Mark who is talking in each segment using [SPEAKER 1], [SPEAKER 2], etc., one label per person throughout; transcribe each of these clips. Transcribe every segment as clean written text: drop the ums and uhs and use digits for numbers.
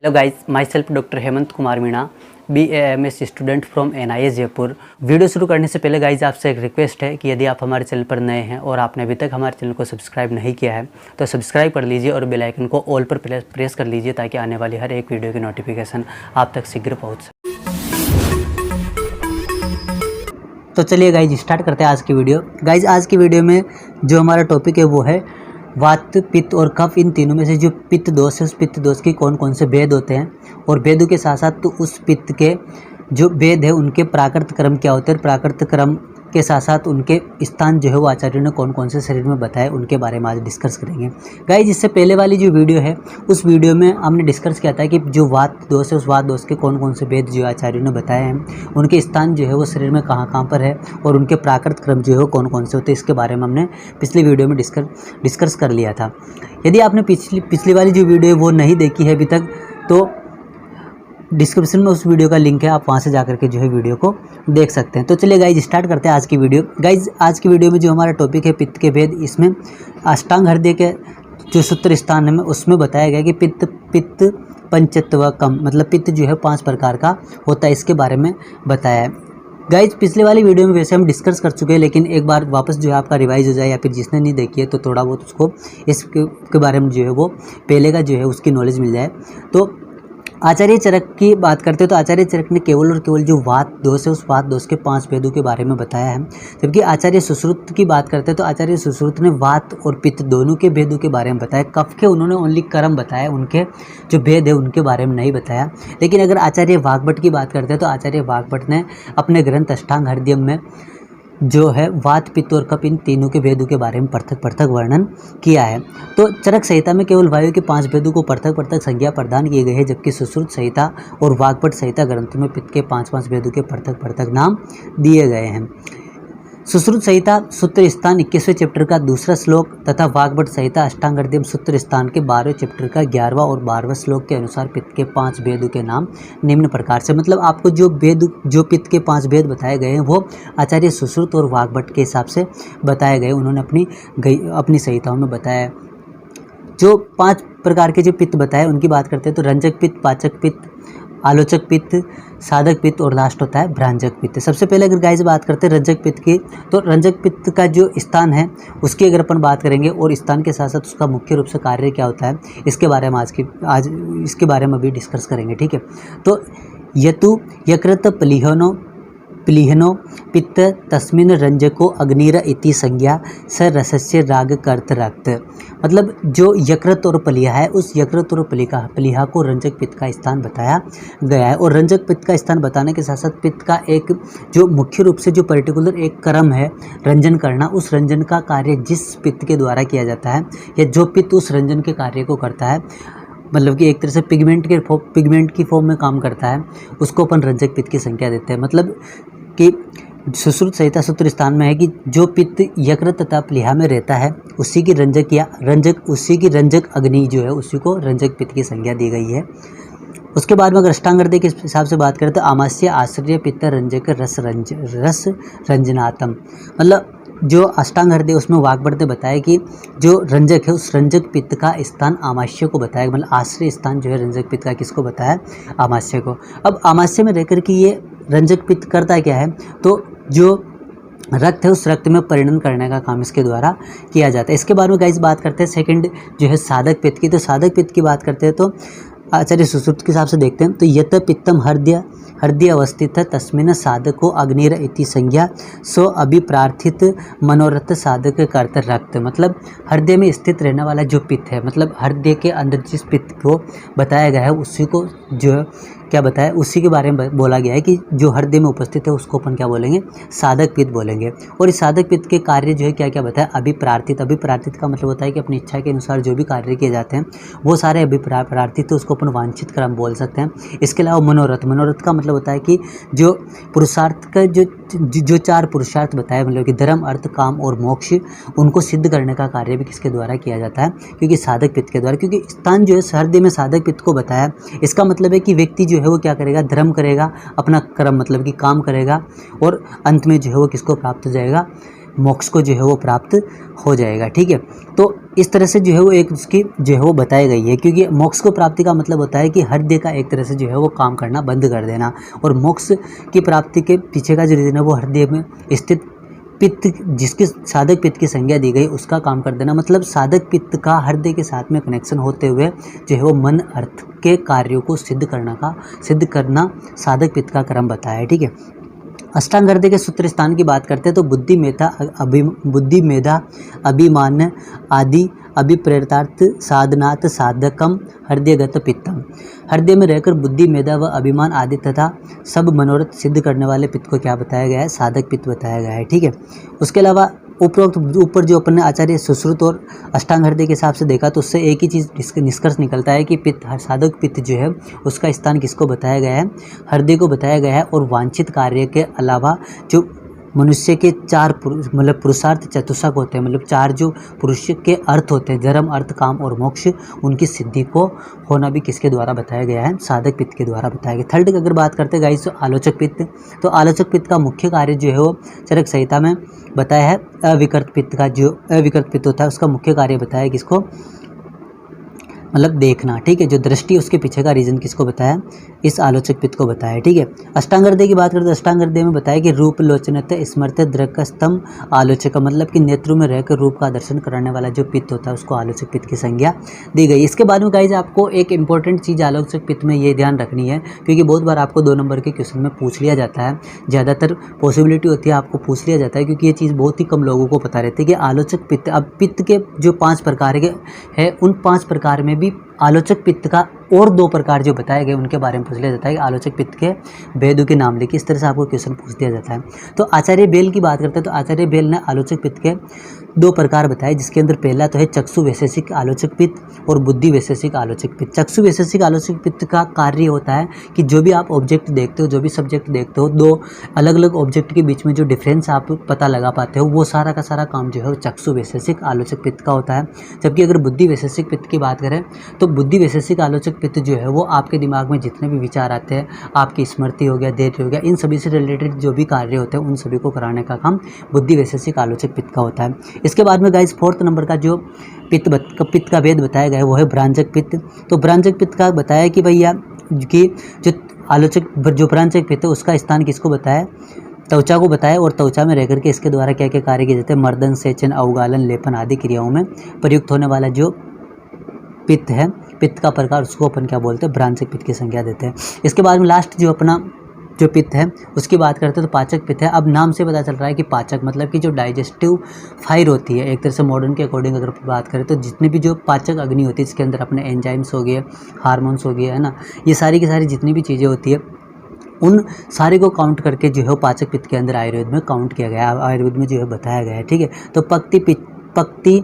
[SPEAKER 1] Hello guys, my self doctor Hemant Kumar Meena, BA MS student from NIS Jaipur. Video शुरू करने से पहले गाइस आपसे एक रिक्वेस्ट है कि यदि आप हमारे चैनल पर नए हैं और आपने अभी तक हमारे चैनल को सब्सक्राइब नहीं किया है तो सब्सक्राइब कर लीजिए और बेल आइकन को ऑल पर प्रेस कर लीजिए ताकि आने वाली हर एक वीडियो की नोटिफिकेशन आप तक शीघ्र पहुँच सके। तो चलिए गाइज स्टार्ट करते हैं आज की वीडियो। गाइज आज की वीडियो में जो हमारा टॉपिक है वो है वात, पित्त और कफ। इन तीनों में से जो पित्त दोष है उस पित्त दोष के कौन कौन से भेद होते हैं और भेदों के साथ साथ तो उस पित्त के जो भेद है उनके प्राकृत क्रम क्या होते हैं, प्राकृत क्रम के साथ साथ उनके स्थान जो है वो आचार्यों ने कौन कौन से शरीर में बताए उनके बारे में आज डिस्कस करेंगे। गाइज इससे पहले वाली जो वीडियो है उस वीडियो में हमने डिस्कस किया था कि जो वात दोष है उस वात दोष के कौन कौन से भेद जो आचार्यों ने बताए हैं, उनके स्थान जो है वो शरीर में कहाँ कहाँ पर है और उनके प्राकृत क्रम जो है वो कौन कौन से होते हैं, इसके बारे में हमने पिछली वीडियो में डिस्कस कर लिया था। यदि आपने पिछली वाली जो वीडियो है वो नहीं देखी है अभी तक तो डिस्क्रिप्शन में उस वीडियो का लिंक है, आप वहाँ से जाकर के जो है वीडियो को देख सकते हैं। तो चलिए गाइज स्टार्ट करते हैं आज की वीडियो। गाइज आज की वीडियो में जो हमारा टॉपिक है पित्त के भेद, इसमें अष्टांग हृदय के जो सूत्र स्थान है उसमें बताया गया कि पित्त पंचत्वकम, मतलब पित्त जो है 5 प्रकार का होता है, इसके बारे में बताया है। गाइज पिछले वाली वीडियो में वैसे हम डिस्कस कर चुके हैं, लेकिन एक बार वापस जो है आपका रिवाइज हो जाए या फिर जिसने नहीं देखी है तो थोड़ा बहुत उसको इसके बारे में जो है वो पहले का जो है उसकी नॉलेज मिल जाए। तो आचार्य चरक की बात करते हैं तो आचार्य चरक ने केवल और केवल जो वात दोष है उस वात दोष के 5 भेदों के बारे में बताया है। जबकि आचार्य सुश्रुत की बात करते हैं तो आचार्य सुश्रुत ने वात और पित्त दोनों के भेदों के बारे में बताया। कफ के उन्होंने ओनली कर्म बताया, उनके जो भेद है उनके बारे में नहीं बताया। लेकिन अगर आचार्य वाग्भट की बात करते हैं तो आचार्य वाग्भट ने अपने ग्रंथ अष्टांग हृदयम में जो है वात, पित्त और कफ इन तीनों के भेदों के बारे में पृथक पृथक वर्णन किया है। तो चरक संहिता में केवल वायु के 5 भेदों को पृथक पृथक संज्ञा प्रदान किए गए हैं, जबकि सुश्रुत संहिता और वाग्भट संहिता ग्रंथों में पित्त के 5 भेदों के पृथक पृथक नाम दिए गए हैं। सुश्रुत संहिता सूत्र स्थान 21वें चैप्टर का 2रा श्लोक तथा वाग्भट संहिता अष्टांग हृदयम सूत्र स्थान के 12वें चैप्टर का 11वां और 12वां श्लोक के अनुसार पित्त के 5 भेदों के नाम निम्न प्रकार से, मतलब आपको जो पित्त के 5 भेद बताए गए हैं वो आचार्य सुश्रुत और वाग्भट के हिसाब से बताए गए, उन्होंने अपनी संहिताओं में बताया। जो 5 प्रकार के जो पित्त बताए उनकी बात करते हैं तो रंजक पित्त, पाचक पित्त, आलोचक पित्त, साधक पित्त और लास्ट होता है भ्रांजक पित्त। सबसे पहले अगर गाइस बात करते हैं रंजक पित्त की, तो रंजक पित्त का जो स्थान है उसकी अगर अपन बात करेंगे और स्थान के साथ साथ उसका मुख्य रूप से कार्य क्या होता है इसके बारे में आज इसके बारे में भी डिस्कस करेंगे, ठीक है। तो यतु यकृत प्लीहनो पित्त तस्मिन रंजको अग्निर इति संज्ञा स रसस्य राग कर्त रक्त, मतलब जो यकृत और प्लीहा है उस यकृत और प्लीहा को रंजक पित्त का स्थान बताया गया है। और रंजक पित्त का स्थान बताने के साथ साथ पित्त का एक जो मुख्य रूप से जो पर्टिकुलर एक क्रम है रंजन करना, उस रंजन का कार्य जिस पित्त के द्वारा किया जाता है या जो पित्त उस रंजन के कार्य को करता है, मतलब कि एक तरह से पिगमेंट की फॉर्म में काम करता है, उसको अपन रंजक पित्त की संख्या देते हैं। मतलब कि सुश्रुत संहिता सूत्र स्थान में है कि जो पित्त यकृत तथा प्लीहा में रहता है उसी की रंजक अग्नि जो है उसी को रंजक पित्त की संज्ञा दी गई है। उसके बाद में अगर अष्टांग हृदय के हिसाब से बात करें तो आमाशय आश्रय पित्त रंजक रस रंजनातम, मतलब जो अष्टांग हृदय उसमें वाग्भट ने बताया कि जो रंजक है उस रंजक पित्त का स्थान आमाशय को बताया, मतलब आश्रय स्थान जो है रंजक पित्त का किसको बताया, आमाशय को। अब आमाशय में रहकर कि ये रंजक पित्त करता क्या है, तो जो रक्त है उस रक्त में परिणन करने का काम इसके द्वारा किया जाता है। इसके बारे में गाइस बात करते हैं सेकंड जो है साधक पित्त की। तो साधक पित्त की बात करते हैं तो आचार्य सुश्रुत के हिसाब से देखते हैं तो यत पित्तम हृदय अवस्थित तस्मिन साधको अग्निर इति संज्ञा सो अभिप्रार्थित मनोरथ साधक कर्त रक्त, मतलब हृदय में स्थित रहने वाला जो पित्त है, मतलब हृदय के अंदर जिस पित्त को बताया गया है उसी को जो क्या बताया उसी के बारे में बोला गया है कि जो हृदय में उपस्थित है उसको अपन क्या बोलेंगे, साधक पित्त बोलेंगे। और इस साधक पित्त के कार्य जो है क्या क्या बताया, अभिप्रार्थित का मतलब होता है कि अपनी इच्छा के अनुसार जो भी कार्य किए जाते हैं वो सारे अभिप्रार्थित, तो उसको अपन वांछित कर्म बोल सकते हैं। इसके अलावा मनोरथ का मतलब होता है कि जो पुरुषार्थ का जो 4 पुरुषार्थ बताए, मतलब कि धर्म, अर्थ, काम और मोक्ष, उनको सिद्ध करने का कार्य भी किसके द्वारा किया जाता है, क्योंकि साधक पित्त के द्वारा। क्योंकि स्थान जो है हृदय में साधक पित्त को बताया, इसका मतलब है कि व्यक्ति जो है वो क्या करेगा, धर्म करेगा, अपना कर्म मतलब कि काम करेगा और अंत में जो है वो किसको प्राप्त हो जाएगा, मोक्ष को जो है वो प्राप्त हो जाएगा, ठीक है। तो इस तरह से जो है वो एक उसकी जो है वो बताई गई है, क्योंकि मोक्ष को प्राप्ति का मतलब होता है कि हृदय का एक तरह से जो है वो काम करना बंद कर देना, और मोक्ष की प्राप्ति के पीछे का जो रीज़न है वो हृदय में स्थित पित्त, जिसकी साधक पित्त की संज्ञा दी गई, उसका काम कर देना। मतलब साधक पित्त का हृदय के साथ में कनेक्शन होते हुए जो है वो मन अर्थ के कार्यों को सिद्ध करना साधक पित्त का क्रम बताया है। ठीक है, अष्टांग हृदय के सूत्र स्थान की बात करते हैं तो बुद्धि मेधा अभिमान आदि अभिप्रेतार्थ साधनात् साधकम हृदयगत पित्तम। हृदय में रहकर बुद्धि मेधा व अभिमान आदि तथा सब मनोरथ सिद्ध करने वाले पित्त को क्या बताया गया है? साधक पित्त बताया गया है। ठीक है, उसके अलावा उपरोक्त ऊपर जो अपन ने आचार्य सुश्रुत और अष्टांग हृदय के हिसाब से देखा तो उससे एक ही चीज़ निष्कर्ष निकलता है कि पित्त, साधक पित्त जो है उसका स्थान किसको बताया गया है? हृदय को बताया गया है। और वांछित कार्य के अलावा जो मनुष्य के चार मतलब पुरुषार्थ चतुष्क होते हैं, मतलब चार जो पुरुष के अर्थ होते हैं, धर्म अर्थ काम और मोक्ष, उनकी सिद्धि को होना भी किसके द्वारा बताया गया है? साधक पित्त के द्वारा बताया गया। थर्ड की अगर बात करते हैं गाइस तो आलोचक पित्त, तो आलोचक पित्त का मुख्य कार्य जो है वो चरक संहिता में बताया है। अविकृत पित्त का जो अविकृत पित्त होता है उसका मुख्य कार्य बताया है किसको? मतलब देखना। ठीक है, जो दृष्टि उसके पीछे का रीजन किसको बताया? इस आलोचक पित्त को बताया। ठीक है, अष्टांग हृदय की बात करते हैं, अष्टांग हृदय में बताया कि रूप लोचनत स्मृत दृक् स्तंभ आलोचक, मतलब कि नेत्रों में रहकर रूप का दर्शन कराने वाला जो पित्त होता है उसको आलोचक पित्त की संज्ञा दी गई। इसके बाद में गाइस आपको एक इंपॉर्टेंट चीज़ आलोचक पित्त में ये ध्यान रखनी है, क्योंकि बहुत बार आपको 2 नंबर के क्वेश्चन में पूछ लिया जाता है, ज़्यादातर पॉसिबिलिटी होती है आपको पूछ लिया जाता है, क्योंकि ये चीज़ बहुत ही कम लोगों को पता रहती है कि आलोचक पित्त, अब पित्त के जो 5 प्रकार के हैं उन 5 प्रकार में भी आलोचक पित्त का और 2 प्रकार जो बताए गए उनके बारे में पूछ लिया जाता है कि आलोचक पित्त के भेदों के नाम लिखिए। इस तरह से आपको क्वेश्चन पूछ दिया जाता है। तो आचार्य बेल की बात करते हैं तो आचार्य बेल ने आलोचक पित्त के 2 प्रकार बताए, जिसके अंदर पहला तो है चक्षु वैशेषिक आलोचक पित्त और बुद्धि वैशेषिक आलोचक पित्त। चक्षु वैशेषिक आलोचक पित्त का कार्य होता है कि जो भी आप ऑब्जेक्ट देखते हो, जो भी सब्जेक्ट देखते हो, 2 अलग अलग ऑब्जेक्ट के बीच में जो डिफरेंस आप पता लगा पाते हो, वो सारा का सारा काम जो है चक्षु वैशेषिक आलोचक पित्त का होता है। जबकि अगर बुद्धि वैशेषिक पित्त की बात करें तो बुद्धि वैशेषिक आलोचक पित्त जो है वो आपके दिमाग में जितने भी विचार आते हैं, आपकी स्मृति हो गया, धैर्य हो गया, इन सभी से रिलेटेड जो भी कार्य होते हैं उन सभी को कराने का काम बुद्धि वैशेषिक आलोचक पित्त का होता है। इसके बाद में गाइस 4th नंबर का जो पित्त का भेद बताया गया है वो है भ्रांजक पित्त। तो भ्रांजक पित्त का बताया कि भैया कि जो आलोचक जो भ्रांजक पित्त है उसका स्थान किसको बताया? त्वचा को बताया, और त्वचा में रहकर के इसके द्वारा क्या क्या कार्य किए जाते हैं? मर्दन, सेचन, अवगालन, लेपन आदि क्रियाओं में प्रयुक्त होने वाला जो पित्त है, पित्त का प्रकार, उसको अपन क्या बोलते हैं? भ्रांजक पित्त की संज्ञा देते हैं। इसके बाद में लास्ट जो अपना जो पित्त है उसकी बात करते हैं तो पाचक पित्त है। अब नाम से पता चल रहा है कि पाचक मतलब कि जो डाइजेस्टिव फायर होती है, एक तरह से मॉडर्न के अकॉर्डिंग अगर बात करें तो जितनी भी जो पाचक अग्नि होती है, इसके अंदर अपने एंजाइम्स हो गए, हार्मोन्स हो गए, है ना, ये सारी की सारी जितनी भी चीज़ें होती है उन सारे को काउंट करके जो है पाचक पित्त के अंदर आयुर्वेद में काउंट किया गया है, आयुर्वेद में जो है बताया गया है। ठीक है, तो पक्ति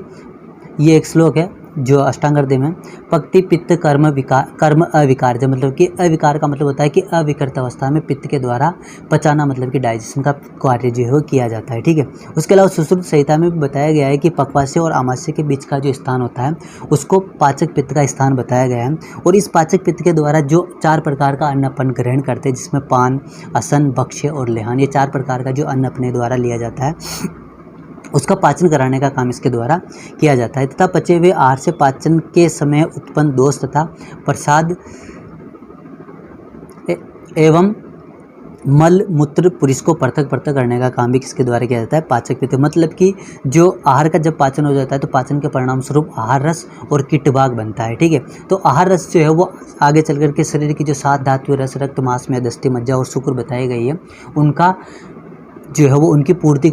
[SPEAKER 1] ये एक श्लोक है जो अष्टांग हृदय में, पक्ति पित्त कर्म अविकार, मतलब कि अविकार का मतलब होता है कि अविकृत अवस्था में पित्त के द्वारा पचाना, मतलब कि डाइजेशन का कार्य जो है वो किया जाता है। ठीक है, उसके अलावा सुश्रुत संहिता में भी बताया गया है कि पक्वाशय और आमाशय के बीच का जो स्थान होता है उसको पाचक पित्त का स्थान बताया गया है। और इस पाचक पित्त के द्वारा जो 4 प्रकार का अन्न अपन ग्रहण करते हैं, जिसमें पान, असन, भक्ष्य और लेहान, ये 4 प्रकार का जो अन्न अपने द्वारा लिया जाता है उसका पाचन कराने का काम इसके द्वारा किया जाता है। तथा पचे हुए आहार से पाचन के समय उत्पन्न दोष तथा प्रसाद एवं मल मूत्र पुरुष को पृथक करने का काम भी किसके द्वारा किया जाता है? पाचक पित्त। मतलब कि जो आहार का जब पाचन हो जाता है तो पाचन के परिणाम स्वरूप आहार रस और कीट भाग बनता है। ठीक है, तो आहार रस जो है वो आगे चल करके शरीर की जो 7 धातु रस, रक्त, मांस, मेदस्थि, मज्जा और शुक्र बताई गई है उनका जो है वो उनकी पूर्ति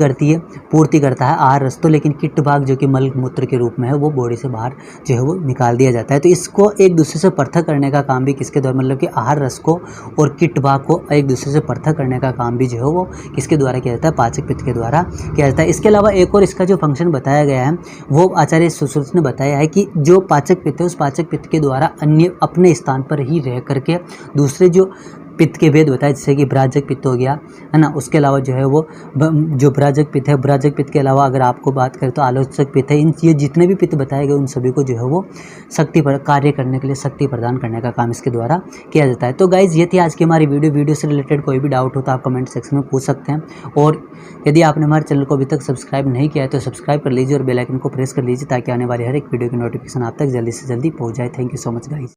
[SPEAKER 1] करता है आहार रस। तो लेकिन कीट भाग जो कि मल मूत्र के रूप में है वो बॉडी से बाहर जो है वो निकाल दिया जाता है। तो इसको एक दूसरे से पृथक करने का काम भी किसके द्वारा, मतलब कि आहार रस को और कीट भाग को एक दूसरे से पृथक करने का काम भी जो है वो किसके द्वारा किया जाता है? पाचक पित्त के द्वारा किया जाता है। इसके अलावा एक और इसका जो फंक्शन बताया गया है वो आचार्य सुश्रुत ने बताया है कि जो पाचक पित्त है उस पाचक पित्त के द्वारा अन्य अपने स्थान पर ही रह करके दूसरे जो पित्त के भेद बताए, जैसे कि भ्राजक पित्त हो गया, है ना। उसके अलावा जो है वो जो भ्राजक पित्त है, भ्राजक पित्त के अलावा अगर आपको बात करें तो आलोचक पित्त है। इन ये जितने भी पित्त बताए गए उन सभी को जो है वो शक्ति पर कार्य करने के लिए शक्ति प्रदान करने का काम इसके द्वारा किया जाता है। तो गाइज़ ये थी आज की हमारी वीडियो से रिलेटेड कोई भी डाउट हो तो आप कमेंट सेक्शन में पूछ सकते हैं। और यदि आपने हमारे चैनल को अभी तक सब्सक्राइब नहीं किया है तो सब्सक्राइब कर लीजिए और बेल आइकन को प्रेस कर लीजिए ताकि आने वाली हर एक वीडियो की नोटिफिकेशन आप तक जल्दी से जल्दी पहुँच जाए। Thank you so much guys.